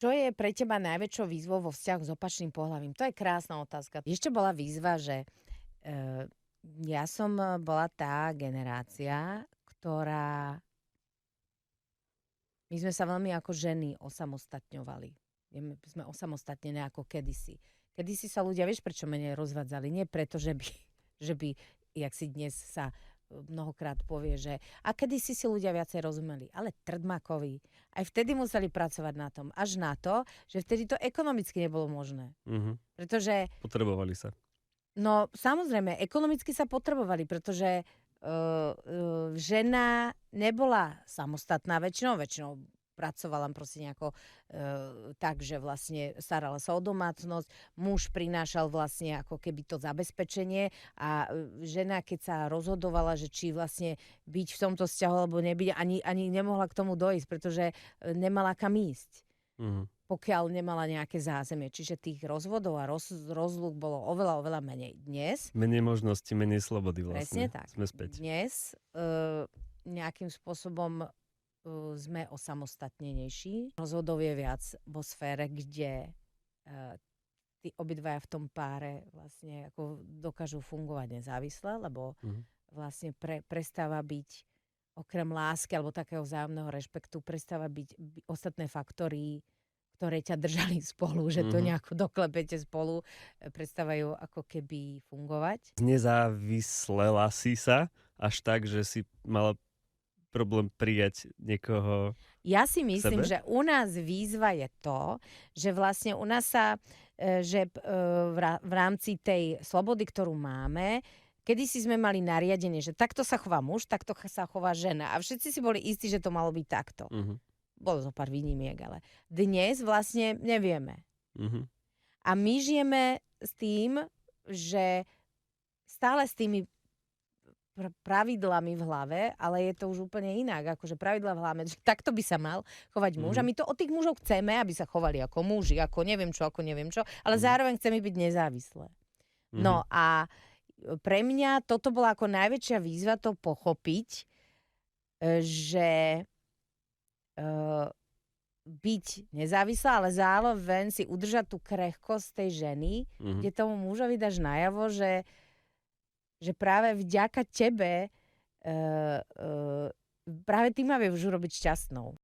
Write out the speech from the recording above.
Čo je pre teba najväčšou výzvou vo vzťahu s opačným pohlavím? To je krásna otázka. Ešte bola výzva, že e, ja som bola tá generácia, ktorá... My sme sa veľmi ako ženy osamostatňovali. Sme osamostatnené ako kedysi. Kedysi sa ľudia, vieš, prečo menej rozvádzali? Nie preto, že by, jak si dnes sa mnohokrát povie, že a kedysi si ľudia viacej rozumeli. Ale Trdmakovi. Aj vtedy museli pracovať na tom. Až na to, že vtedy to ekonomicky nebolo možné. Pretože... Potrebovali sa. No, samozrejme, ekonomicky sa potrebovali, pretože žena nebola samostatná väčšinou pracovala proste nejako tak, že vlastne starala sa o domácnosť, muž prinášal vlastne ako keby to zabezpečenie a žena, keď sa rozhodovala, že či vlastne byť v tomto vzťahu alebo nebyť, ani nemohla k tomu dojsť, pretože nemala kam ísť. Pokiaľ nemala nejaké zázemie. Čiže tých rozvodov a rozlúk bolo oveľa menej. Dnes... Menej možností, menej slobody vlastne. Presne tak. Sme späť. Dnes nejakým spôsobom sme osamostatnenejší. Rozvodov je viac vo sfére, kde tí obidvaja v tom páre vlastne ako dokážu fungovať nezávisle, lebo vlastne prestáva byť okrem lásky alebo takého vzájomného rešpektu, prestáva byť ostatné faktory, ktoré ťa držali spolu, že to nejako doklepete spolu, prestávajú ako keby fungovať. Nezávislela si sa až tak, že si mala problém prijať niekoho Ja si myslím, sebe? že u nás výzva je to, že vlastne u nás sa, že v rámci tej slobody, ktorú máme, kedysi sme mali nariadenie, že takto sa chová muž, takto sa chová žena. A všetci si boli istí, že to malo byť takto. Bolo zo pár výnimiek, ale dnes vlastne nevieme. A my žijeme s tým, že stále s tými pravidlami v hlave, ale je to už úplne inak. Akože pravidla v hlave, že takto by sa mal chovať muž. A my to od tých mužov chceme, aby sa chovali ako muži, ako neviem čo, ale zároveň chceme byť nezávislé. No a pre mňa toto bola ako najväčšia výzva to pochopiť, že byť nezávislá, ale zároveň si udržať tú krehkosť tej ženy, kde tomu mužovi dáš najavo, že práve vďaka tebe práve ty ma vieš urobiť šťastnou.